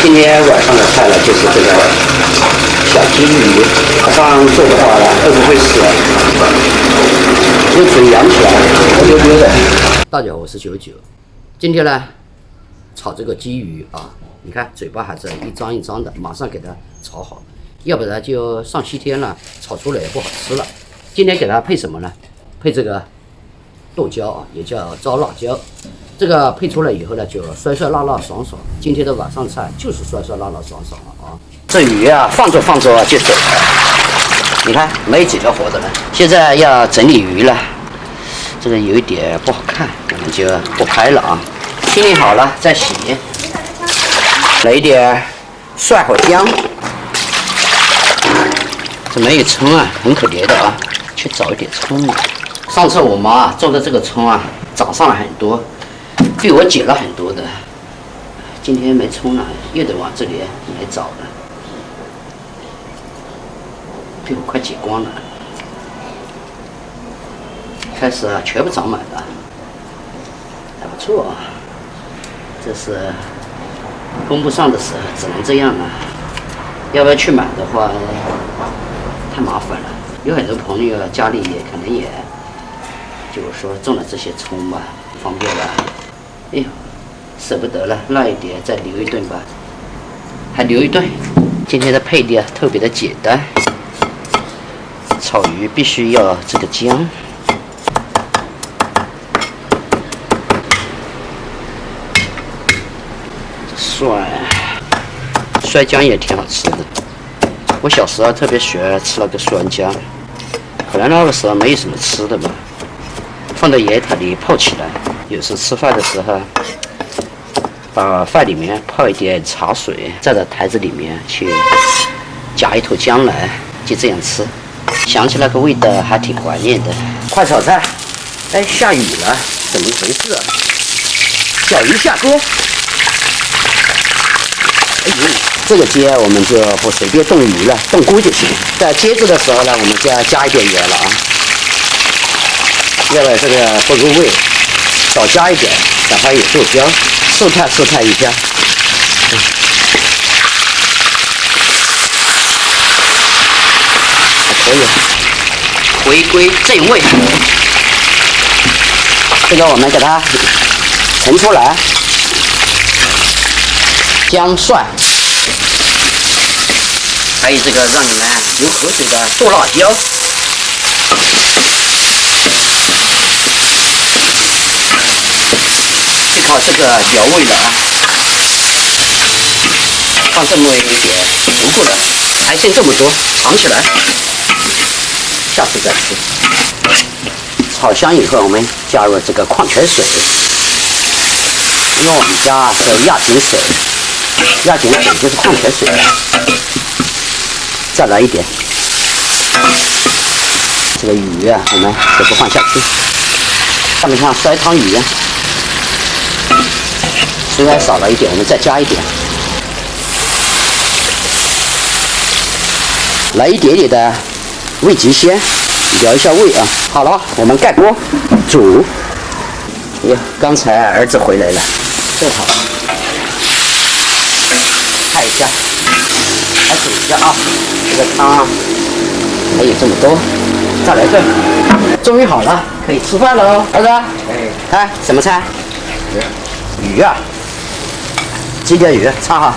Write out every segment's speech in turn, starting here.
今天晚上的菜呢，就是这个小金鱼。早上做的话呢，会不会死？用嘴扬起来，溜溜溜的。大家好，我是99。今天呢，炒这个鲫鱼啊，你看嘴巴还是一张一张的，马上给它炒好，要不然就上西天了，炒出来也不好吃了。今天给它配什么呢？配这个豆椒啊，也叫糟辣椒。这个配出来以后呢，就酸酸辣辣爽爽。今天的晚上菜就是酸酸辣辣爽爽了啊！这鱼啊，放着放着就走了，你看没几条活的了。现在要整理鱼了，这个有一点不好看，我们就不拍了啊。清理好了再洗，来一点蒜和姜。这没有葱啊，很可怜的啊，去找一点葱。上次我妈种的这个葱啊，长上了很多。被我剪了很多的，今天没葱了，又得往这里来找了，被我快剪光了。开始啊，全部长满了，还不错啊。这是供不上的时候，只能这样了。要不要去买的话，太麻烦了。有很多朋友家里也可能也，就是说种了这些葱吧，方便吧。哎呦，舍不得了，那一点再留一顿吧，还留一顿。今天的配料特别的简单，炒鱼必须要这个姜，酸姜也挺好吃的。我小时候特别喜欢吃那个酸姜，可能那个时候没有什么吃的吧，放到盐塔里泡起来。有时吃饭的时候，把饭里面泡一点茶水，再到台子里面去夹一坨姜来，就这样吃。想起那个味道还挺怀念的。快炒菜！哎，下雨了，怎么回事啊？小鱼下锅。哎呦，这个煎我们就不随便动鱼了，动锅就行。在煎制的时候呢，我们就要加一点盐了啊，要不然这个不入味。少加一点，哪怕有豆椒，试探一下。还可以，回归正味。这个我们给它盛出来，姜蒜，还有这个让你们流口水的剁辣椒。靠这个调味了啊，放这么一点就足够了，还剩这么多，藏起来，下次再吃。炒香以后，我们加入这个矿泉水，因为我们家是亚锦水，亚锦水就是矿泉水。再来一点，这个鱼啊，我们全部放下去，看不像筛汤鱼啊。虽然少了一点，我们再加一点，来一点点的味极鲜，调一下味啊。好了，我们盖锅煮。哎呀，刚才儿子回来了，正好看一下，来煮一下啊。这个汤还有这么多，再来份。终于好了，可以吃饭喽，儿子。哎，看什么菜？鱼啊。几条鱼，炒好。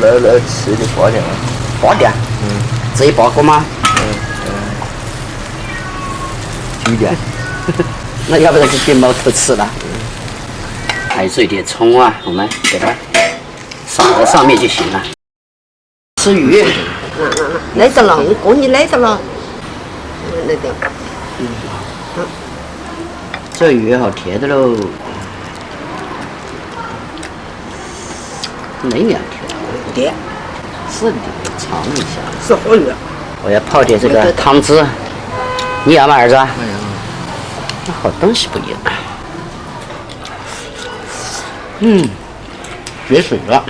来吃的花点啊。花点？自己包过吗？几点？那要不然就给猫偷吃了。还有一点葱啊，我们给它撒在上面就行了。吃鱼。来得了，我过你来得了。来的。这鱼好甜的喽。没两条，甜，是的，尝一下。是好鱼。我要泡点这个汤汁，你要吗，儿子？哎呀，那好东西不一样。绝水了。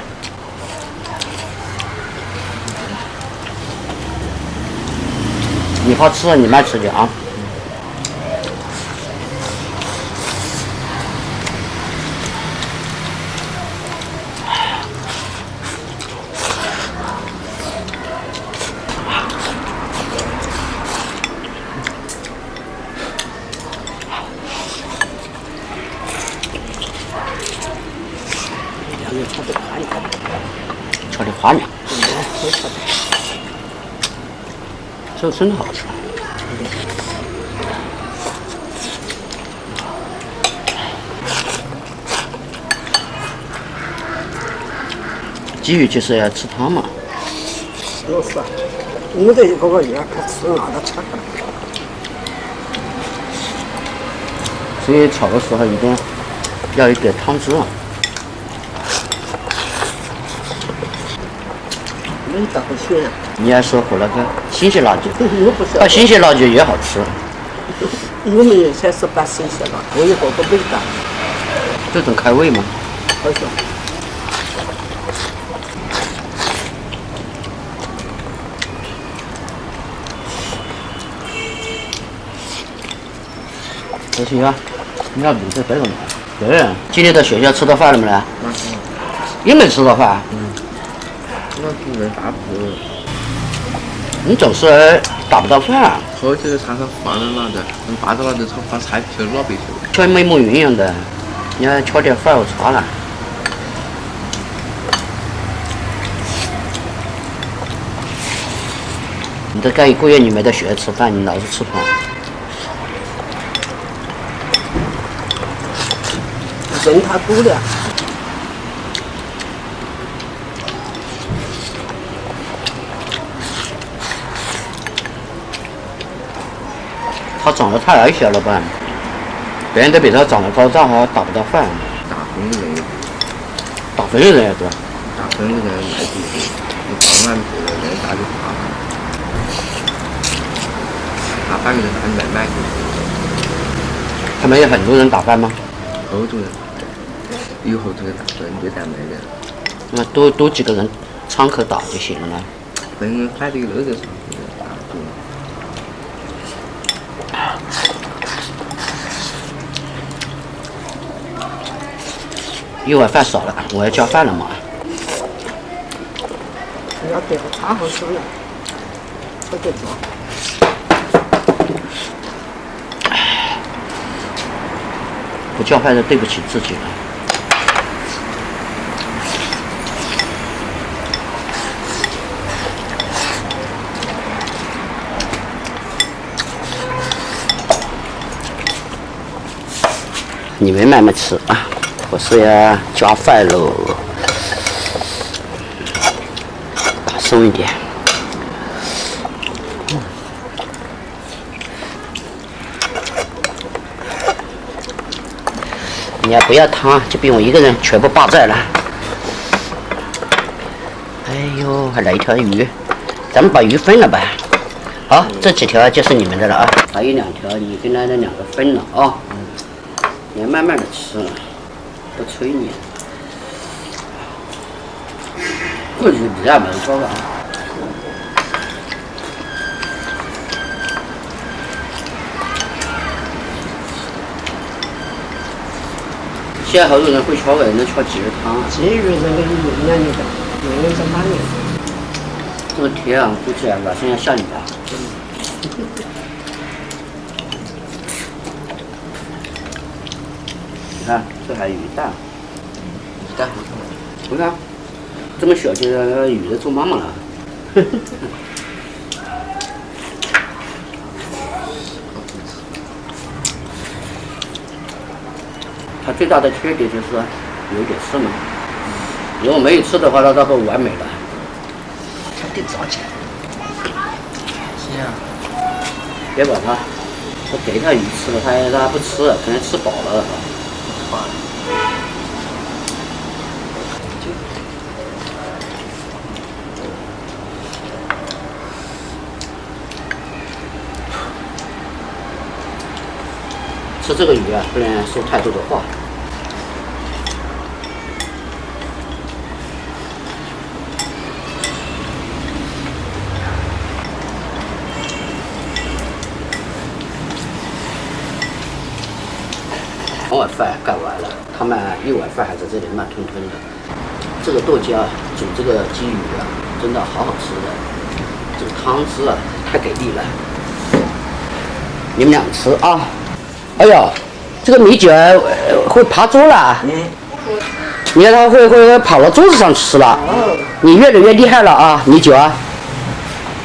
你好吃，你慢吃点啊。要炒得快一点。炒的花面，会炒的。这个真的好吃。鲫鱼就是要吃汤嘛。是啊，我这一个月不吃辣的吃的。所以炒的时候一定要一点汤汁啊。味道不行啊。你还是和那个新鲜辣椒，我不是。把新鲜辣椒越好吃。我们才是把新鲜辣，我有个味道。这种开胃嘛。好像。这些啊，你要卤的这种。对，今天在学校吃到饭了没呢？也没吃到饭。我准备打铺。你总是打不到饭。好几个餐上放了那个，打到那就炒放菜皮老白头。全没营养的，你要吃点饭后茶了。你这干一个月你没到学校吃饭，你老是吃饭。人太多了。他长得太矮小了吧？别人都比他长得高大，还打不到饭。打工的人，打分的人也多。打工的人来地方，你当然不能打就打。打饭的人还没买。他们有很多人打饭吗？好多人。有好多人打分，就在没人。那多几个人窗口打就行了。分快的那个上去打多。一碗饭少了，我要加饭了嘛。要对个差好吃了，我就做。不叫饭就对不起自己了。你们慢慢吃啊，我是要加饭喽，松一点。你要不要汤，就比我一个人全部霸占了。哎呦，还来一条鱼，咱们把鱼分了吧。好，这几条就是你们的了啊，还有2条，你跟那2个分了啊。你要慢慢的吃，不催你。过去比较没说吧。现在好多人会炒的，能炒鲫鱼汤。鲫鱼这个营养的，营养在哪里？这个天啊，估计晚上要下雨吧。你看，这还有鱼蛋。鱼蛋。你看，这么小就鱼都做妈妈了。它最大的缺点就是有点刺嘛。如果没有刺的话，那不完美了。它得炸起来。是啊。别把它，我给它鱼吃了，它不吃，可能吃饱了。吃这个鱼啊，不能说太多的话。2碗饭干完了，他们1碗饭还在这里慢吞吞的。这个豆浆煮这个鲫鱼啊，真的好好吃的。这个汤汁啊，太给力了。你们俩吃啊！哎呀，这个米酒会爬桌了。你看它会跑到桌子上吃了。你越来越厉害了啊，你酒啊。